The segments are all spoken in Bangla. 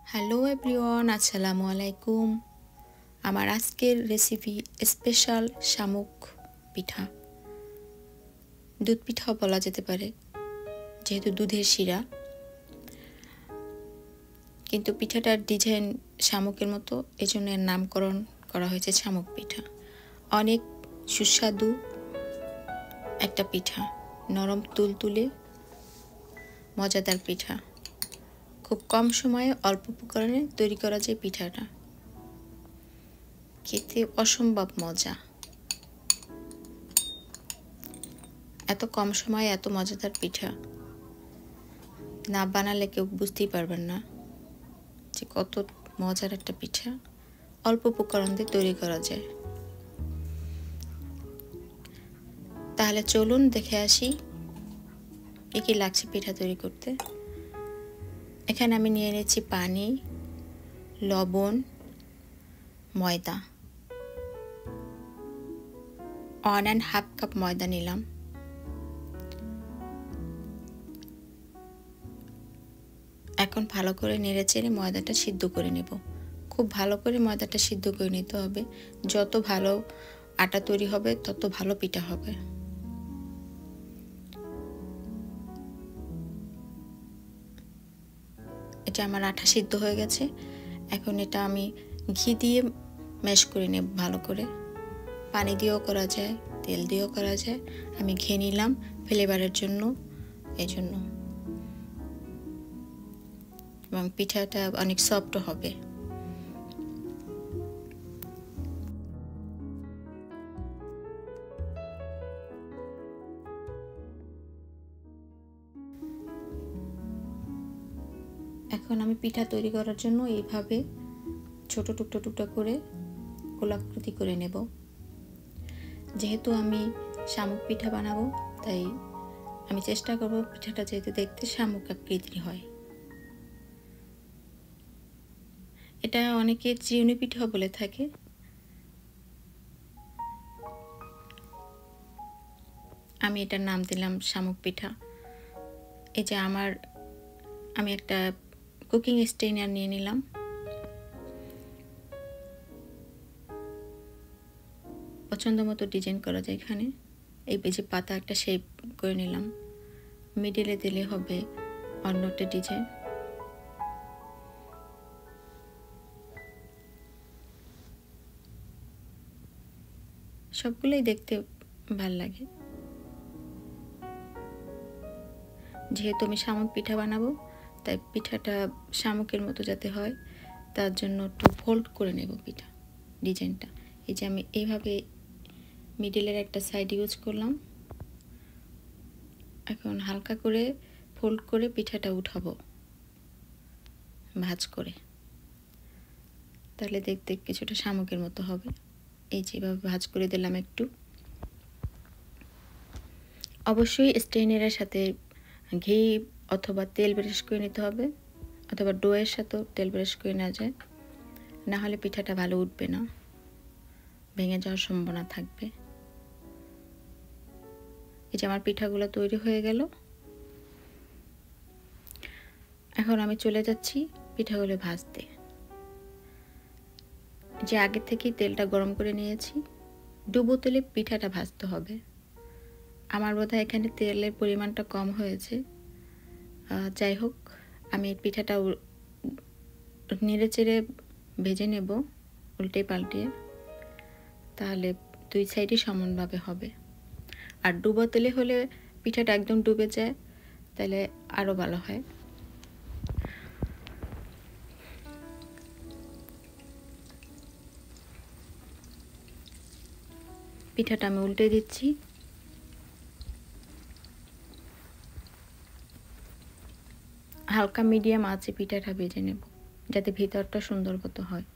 হ্যালো এভরিওয়ান, আসসালামু আলাইকুম। আমার আজকের রেসিপি স্পেশাল শামুক পিঠা। দুধ পিঠাও বলা যেতে পারে, যেহেতু দুধের শিরা, কিন্তু পিঠাটার ডিজাইন শামুকের মতো, এজন্য এর নামকরণ করা হয়েছে শামুক পিঠা। অনেক সুস্বাদু একটা পিঠা, নরম তুলতুলে মজাদার পিঠা। খুব কম সময়ে অল্প উপকরণে তৈরি করা যায় পিঠাটা, খেতে অসম্ভব মজা। এত কম সময়ে এত মজাদার পিঠা না বানালে কেউ বুঝতেই পারবেন না যে কত মজার একটা পিঠা অল্প উপকরণ দিয়ে তৈরি করা যায়। তাহলে চলুন দেখে আসি কি কি লাগছে পিঠা তৈরি করতে। এখানে আমি নিয়ে নিয়েছি পানি, লবণ, ময়দা। 1.5 কাপ ময়দা নিলাম। এখন ভালো করে নেড়েচেড়ে ময়দাটা সিদ্ধ করে নেব। খুব ভালো করে ময়দাটা সিদ্ধ করে নিতে হবে। যত ভালো আটা তৈরি হবে তত ভালো পিঠা হবে। এটা আমার আটা সিদ্ধ হয়ে গেছে। এখন এটা আমি ঘি দিয়ে ম্যাশ করে নেব ভালো করে। পানি দিয়েও করা যায়, তেল দিয়েও করা যায়। আমি ঘি নিলাম ফ্লেভারের জন্য, এই জন্য, এবং পিঠাটা অনেক সফট হবে। এখন আমি পিঠা তৈরি করার জন্য এইভাবে ছোট টুকরো টুকরো করে গোলাকৃতি করে নেব। যেহেতু আমি শামুক পিঠা বানাবো, তাই আমি চেষ্টা করব পিঠাটা যেহেতু দেখতে শামুক আকৃতির হয়। এটা অনেকে চিউনি পিঠা বলে থাকে। আমি এটার নাম দিলাম শামুক পিঠা। এই যে আমি একটা কুকিং স্টেইনার নিয়ে নিলাম। পছন্দ মতো ডিজাইন করা যায় এখানে। এই যে পাতা একটা শেপ করে নিলাম, মিডিলে দিলে হবে অন্য একটা ডিজাইন। সবগুলোই দেখতে ভাল লাগে। যেহেতু আমি শামুক পিঠা বানাবো, তাই পিঠাটা শামুকের মতো যাতে হয় তার জন্য একটু ফোল্ড করে নেব পিঠা ডিজাইনটা। এই যে আমি এইভাবে মিডিলের একটা সাইড ইউজ করলাম। এখন হালকা করে ফোল্ড করে পিঠাটা উঠাবো ভাঁজ করে, তাহলে দেখতে কিছুটা শামুকের মতো হবে। এই যেভাবে ভাঁজ করে দিলাম একটু। অবশ্যই স্টেইনারের সাথে ঘি অথবা তেল ব্রাশ করে নিতে হবে, অথবা ডোয়ের সাথেও তেল ব্রাশ করে নেওয়া যায়, না হলে পিঠাটা ভালো উঠবে না, ভেঙে যাওয়ার সম্ভাবনা থাকবে। এই যে আমার পিঠাগুলো তৈরি হয়ে গেল। এখন আমি চলে যাচ্ছি পিঠাগুলো ভাজতে। যে আগে থেকেই তেলটা গরম করে নিয়েছি, ডুবো তেলে পিঠাটা ভাজতে হবে। আমার বোধহয় এখানে তেলের পরিমাণটা কম হয়েছে। যাই হোক, আমি পিঠাটা নেড়ে চেড়ে ভেজে নেব উল্টে পাল্টিয়ে, তাহলে দুই সাইডই সমানভাবে হবে। আর ডুবো তেলে হলে পিঠাটা একদম ডুবে যায়, তাহলে আরও ভালো হয়। পিঠাটা আমি উল্টে দিচ্ছি। হালকা মিডিয়াম আঁচে পিঠাটা ভেজে নেব, যাতে ভিতরটা সুন্দর মতো হয়।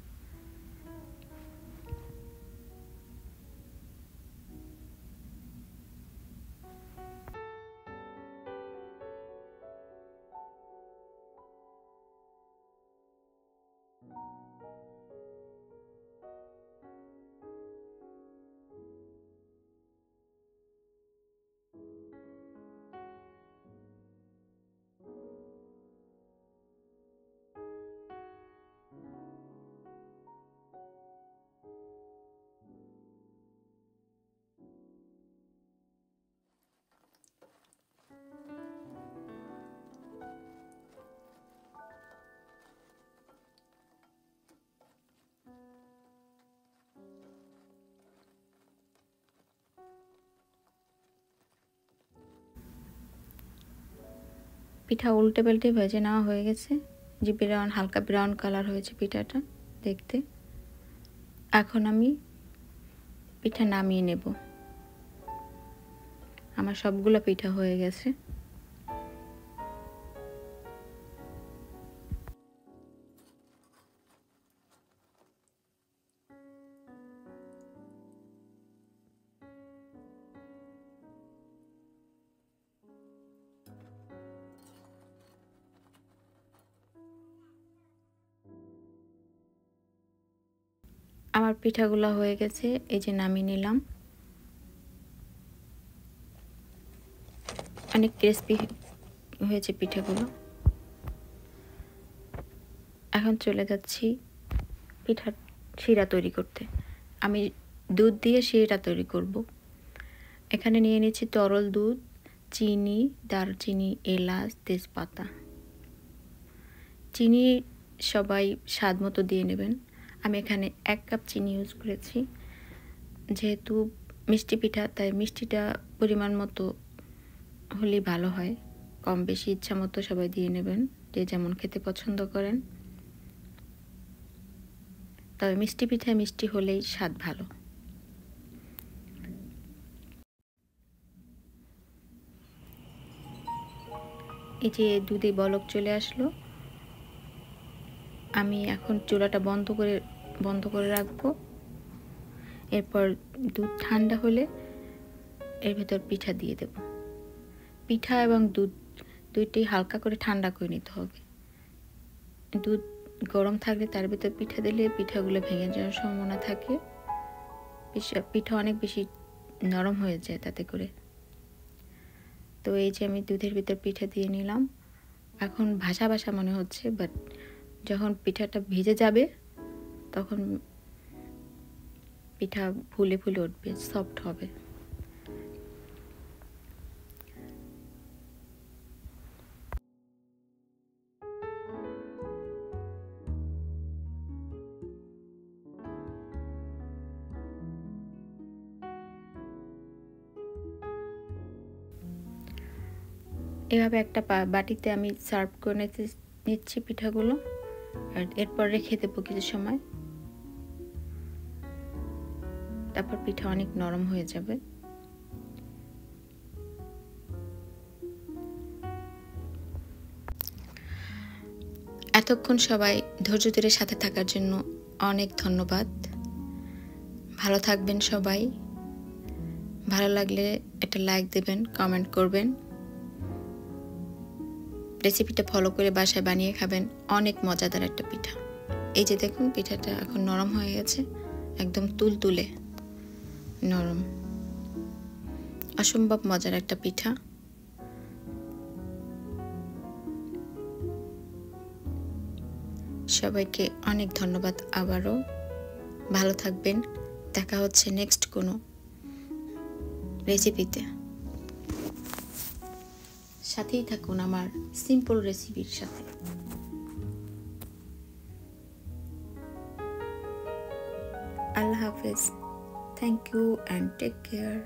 পিঠা উল্টে পাল্টে ভেজে নেওয়া হয়ে গেছে, যে হালকা ব্রাউন কালার হয়েছে পিঠাটা দেখতে। এখন আমি পিঠা নামিয়ে নেব। আমার সবগুলো পিঠা হয়ে গেছে। আমার পিঠাগুলো হয়ে গেছে, এই যে নামিয়ে নিলাম। অনেক ক্রিস্পি হয়েছে পিঠাগুলো। এখন চলে যাচ্ছি পিঠার শিরা তৈরি করতে। আমি দুধ দিয়ে শিরা তৈরি করব। এখানে নিয়ে নিচ্ছি তরল দুধ, চিনি, দারচিনি, এলাচ, তেজপাতা। চিনি সবাই স্বাদ মতো দিয়ে নেবেন। আমি এখানে 1 কাপ চিনি ইউজ করেছি। যেহেতু মিষ্টি পিঠা, তাই মিষ্টিটা পরিমাণ মতো হলেই ভালো হয়। কম বেশি ইচ্ছা মতো সবাই দিয়ে নেবেন, যে যেমন খেতে পছন্দ করেন। তবে মিষ্টি পিঠায় মিষ্টি হলেই স্বাদ ভালো। এই যে দুধে বলক চলে আসলো। আমি এখন চুলাটা বন্ধ করে রাখবো। এরপর দুধ ঠান্ডা হলে এর ভেতর পিঠা দিয়ে দেব। পিঠা এবং দুধ দুইটি হালকা করে ঠান্ডা করে নিতে হবে। দুধ গরম থাকলে তার ভিতর পিঠা দিলে পিঠাগুলো ভেঙে যাওয়ার সম্ভাবনা থাকে। পিঠা অনেক বেশি নরম হয়ে যায় তাতে করে। তো এই যে আমি দুধের ভিতর পিঠা দিয়ে নিলাম। এখন ভাসা ভাসা মনে হচ্ছে, বাট যখন পিঠাটা ভিজে যাবে তখন পিঠা ফুলে ফুলে উঠবে, সফট হবে। এভাবে একটা বাটিতে আমি সার্ভ করে নিচ্ছি পিঠাগুলো। আর এরপর রেখে দেবো কিছু সময়। তারপর পিঠা অনেক নরম হয়ে যাবে। এতক্ষণ সবাই ধৈর্য ধরে সাথে থাকার জন্য অনেক ধন্যবাদ। ভালো থাকবেন সবাই। ভালো লাগলে একটা লাইক দেবেন, কমেন্ট করবেন। রেসিপিটা ফলো করে বাসায় বানিয়ে খাবেন। অনেক মজাদার একটা পিঠা। এই যে দেখুন, পিঠাটা এখন নরম হয়ে গেছে, একদম তুলতুলে নরম। অসম্ভব মজার একটা পিঠা। সবাইকে অনেক ধন্যবাদ আবারও। ভালো থাকবেন। দেখা হচ্ছে নেক্সট কোনো রেসিপিতে। সাথেই থাকুন আমার সিম্পল রেসিপির সাথে। আল্লাহ হাফেজ। Thank you and take care.